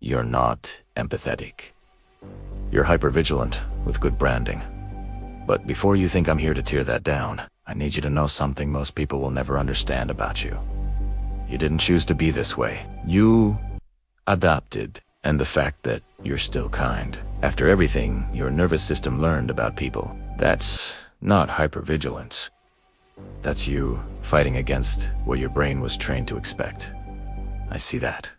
You're not empathetic. You're hypervigilant with good branding. But before you think I'm here to tear that down, I need you to know something most people will never understand about you. You didn't choose to be this way. You adopted. And the fact that you're still kind. After everything your nervous system learned about people, that's not hypervigilance. That's you fighting against what your brain was trained to expect. I see that.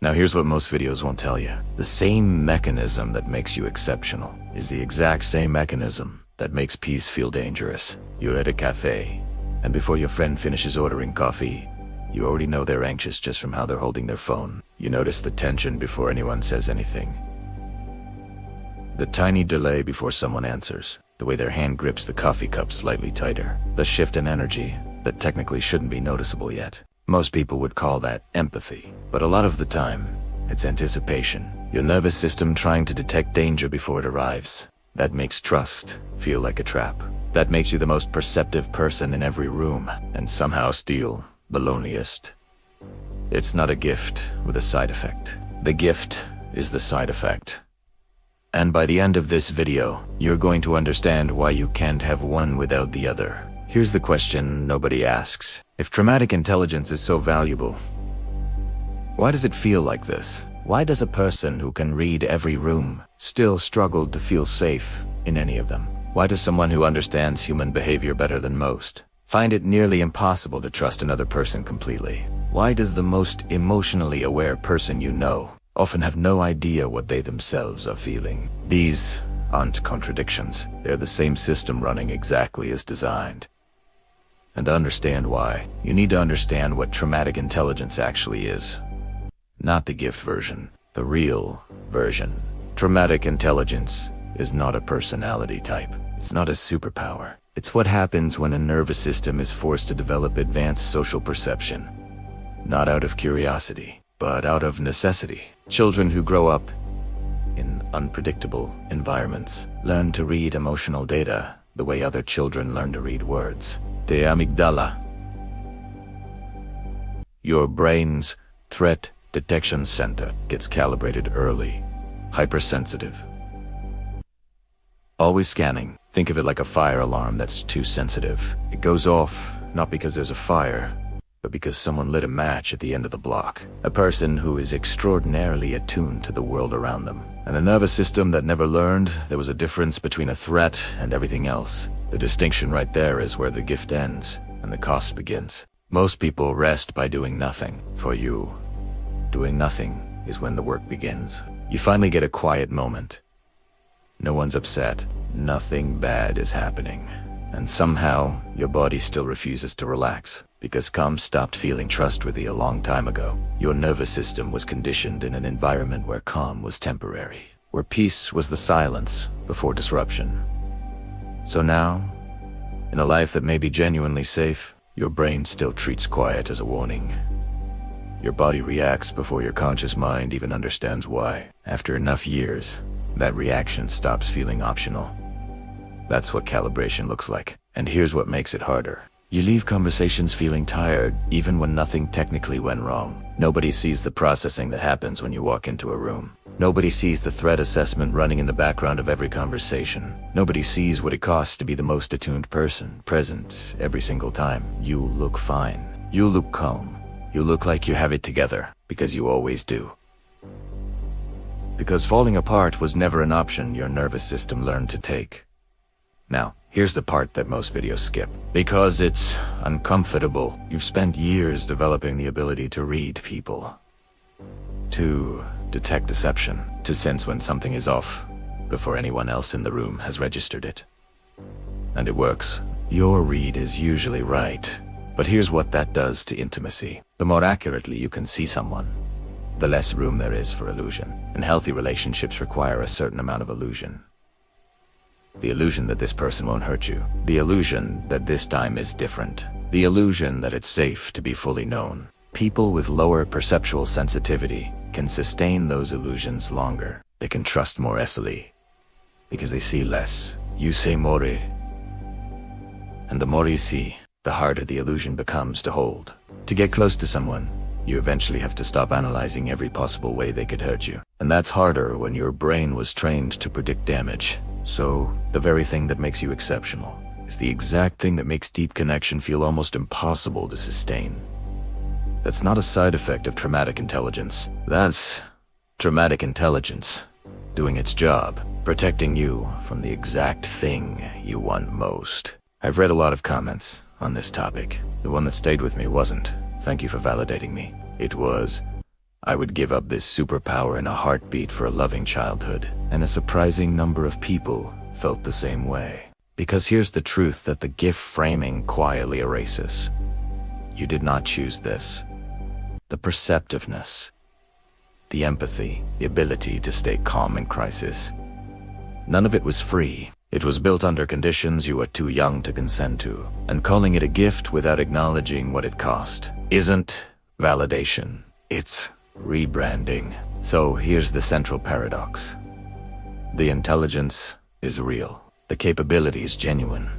Now here's what most videos won't tell you. The same mechanism that makes you exceptional is the exact same mechanism that makes peace feel dangerous. You're at a cafe, and before your friend finishes ordering coffee, you already know they're anxious just from how they're holding their phone. You notice the tension before anyone says anything. The tiny delay before someone answers. The way their hand grips the coffee cup slightly tighter. The shift in energy that technically shouldn't be noticeable yet. Most people would call that empathy. But a lot of the time, it's anticipation. Your nervous system trying to detect danger before it arrives. That makes trust feel like a trap. That makes you the most perceptive person in every room, and somehow still the loneliest. It's not a gift with a side effect. The gift is the side effect. And by the end of this video, you're going to understand why you can't have one without the other. Here's the question nobody asks. If traumatic intelligence is so valuable, why does it feel like this? Why does a person who can read every room still struggle to feel safe in any of them? Why does someone who understands human behavior better than most find it nearly impossible to trust another person completely? Why does the most emotionally aware person you know often have no idea what they themselves are feeling? These aren't contradictions. They're the same system running exactly as designed. And to understand why, you need to understand what traumatic intelligence actually is. Not the gift version, the real version. Traumatic intelligence is not a personality type. It's not a superpower. It's what happens when a nervous system is forced to develop advanced social perception. Not out of curiosity, but out of necessity. Children who grow up in unpredictable environments learn to read emotional data the way other children learn to read words. The amygdala, your brain's threat detection center, gets calibrated early. Hypersensitive. Always scanning. Think of it like a fire alarm that's too sensitive. It goes off not because there's a fire, but because someone lit a match at the end of the block. A person who is extraordinarily attuned to the world around them. And a nervous system that never learned there was a difference between a threat and everything else. The distinction right there is where the gift ends and the cost begins. Most people rest by doing nothing. For you, doing nothing is when the work begins. You finally get a quiet moment. No one's upset. Nothing bad is happening. And somehow, your body still refuses to relax. Because calm stopped feeling trustworthy a long time ago. Your nervous system was conditioned in an environment where calm was temporary. Where peace was the silence before disruption. So now, in a life that may be genuinely safe, your brain still treats quiet as a warning. Your body reacts before your conscious mind even understands why. After enough years, that reaction stops feeling optional. That's what calibration looks like. And here's what makes it harder. You leave conversations feeling tired, even when nothing technically went wrong. Nobody sees the processing that happens when you walk into a room. Nobody sees the threat assessment running in the background of every conversation. Nobody sees what it costs to be the most attuned person, present every single time. You look fine. You look calm. You look like you have it together, because you always do. Because falling apart was never an option your nervous system learned to take. Now, here's the part that most videos skip. Because it's uncomfortable. You've spent years developing the ability to read people. To detect deception. To sense when something is off before anyone else in the room has registered it. And it works. Your read is usually right. But here's what that does to intimacy. The more accurately you can see someone, the less room there is for illusion. And healthy relationships require a certain amount of illusion. The illusion that this person won't hurt you. The illusion that this time is different. The illusion that it's safe to be fully known. People with lower perceptual sensitivity can sustain those illusions longer. They can trust more easily. Because they see less. You say more. And the more you see, the harder the illusion becomes to hold. To get close to someone, You eventually have to stop analyzing every possible way they could hurt you. And that's harder when your brain was trained to predict damage. So, the very thing that makes you exceptional is the exact thing that makes deep connection feel almost impossible to sustain. That's not a side effect of traumatic intelligence. That's traumatic intelligence doing its job, protecting you from the exact thing you want most. I've read a lot of comments on this topic. The one that stayed with me wasn't, "Thank you for validating me." It was, "I would give up this superpower in a heartbeat for a loving childhood." And a surprising number of people felt the same way. Because here's the truth that the gift framing quietly erases. You did not choose this. The perceptiveness, the empathy, the ability to stay calm in crisis. None of it was free. It was built under conditions you were too young to consent to. And calling it a gift without acknowledging what it cost isn't validation. It's rebranding. So here's the central paradox. The intelligence is real. The capability is genuine.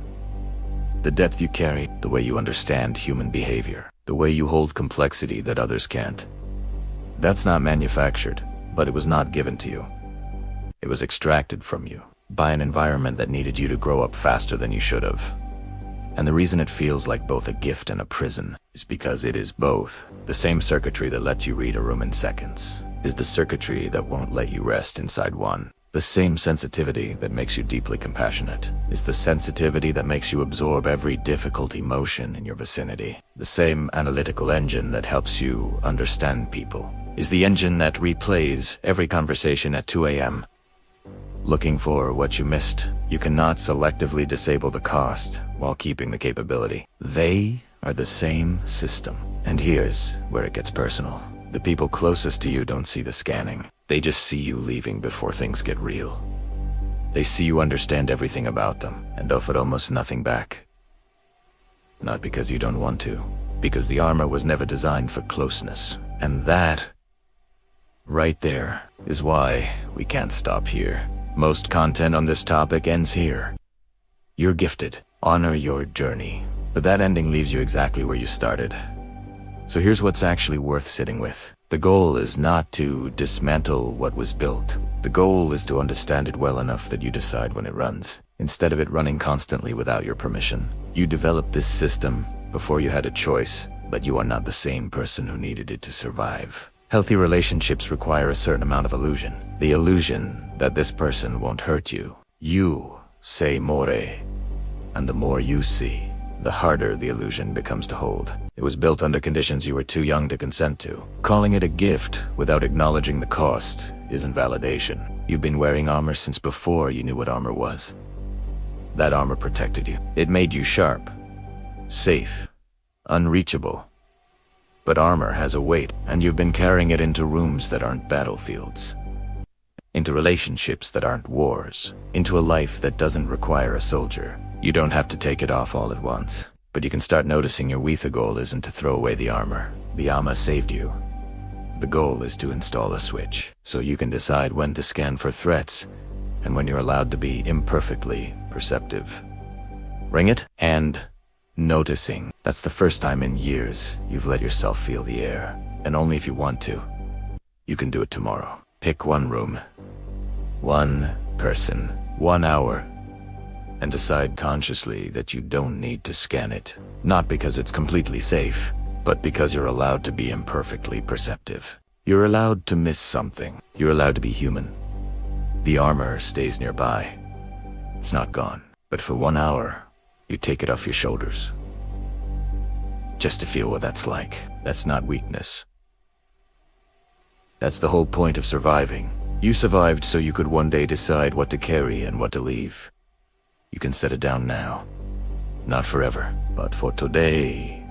The depth you carry, the way you understand human behavior, the way you hold complexity that others can't. That's not manufactured, but it was not given to you. It was extracted from you by an environment that needed you to grow up faster than you should have. And the reason it feels like both a gift and a prison is because it is both. The same circuitry that lets you read a room in seconds is the circuitry that won't let you rest inside one. The same sensitivity that makes you deeply compassionate is the sensitivity that makes you absorb every difficult emotion in your vicinity. The same analytical engine that helps you understand people is the engine that replays every conversation at 2 a.m. looking for what you missed. You cannot selectively disable the cost while keeping the capability. They are the same system. And here's where it gets personal. The people closest to you don't see the scanning. They just see you leaving before things get real. They see you understand everything about them and offer almost nothing back. Not because you don't want to, because the armor was never designed for closeness. And that, right there, is why we can't stop here. Most content on this topic ends here. You're gifted. Honor your journey. But that ending leaves you exactly where you started. So here's what's actually worth sitting with. The goal is not to dismantle what was built. The goal is to understand it well enough that you decide when it runs, instead of it running constantly without your permission. You developed this system before you had a choice, but you are not the same person who needed it to survive. Healthy relationships require a certain amount of illusion. The illusion that this person won't hurt you. You say more, and the more you see, the harder the illusion becomes to hold. It was built under conditions you were too young to consent to. Calling it a gift without acknowledging the cost isn't validation. You've been wearing armor since before you knew what armor was. That armor protected you. It made you sharp, safe, unreachable. But armor has a weight, and you've been carrying it into rooms that aren't battlefields, into relationships that aren't wars, into a life that doesn't require a soldier. You don't have to take it off all at once, but you can start noticing your Weetha goal isn't to throw away the armor. The armor saved you. The goal is to install a switch, so you can decide when to scan for threats, and when you're allowed to be imperfectly perceptive. Ring it, and noticing. That's the first time in years you've let yourself feel the air, and only if you want to. You can do it tomorrow. Pick one room, one person, 1 hour, and decide consciously that you don't need to scan it. Not because it's completely safe, but because you're allowed to be imperfectly perceptive. You're allowed to miss something. You're allowed to be human. The armor stays nearby. It's not gone. But for 1 hour, you take it off your shoulders. Just to feel what that's like. That's not weakness. That's the whole point of surviving. You survived so you could one day decide what to carry and what to leave. You can set it down now. Not forever, but for today.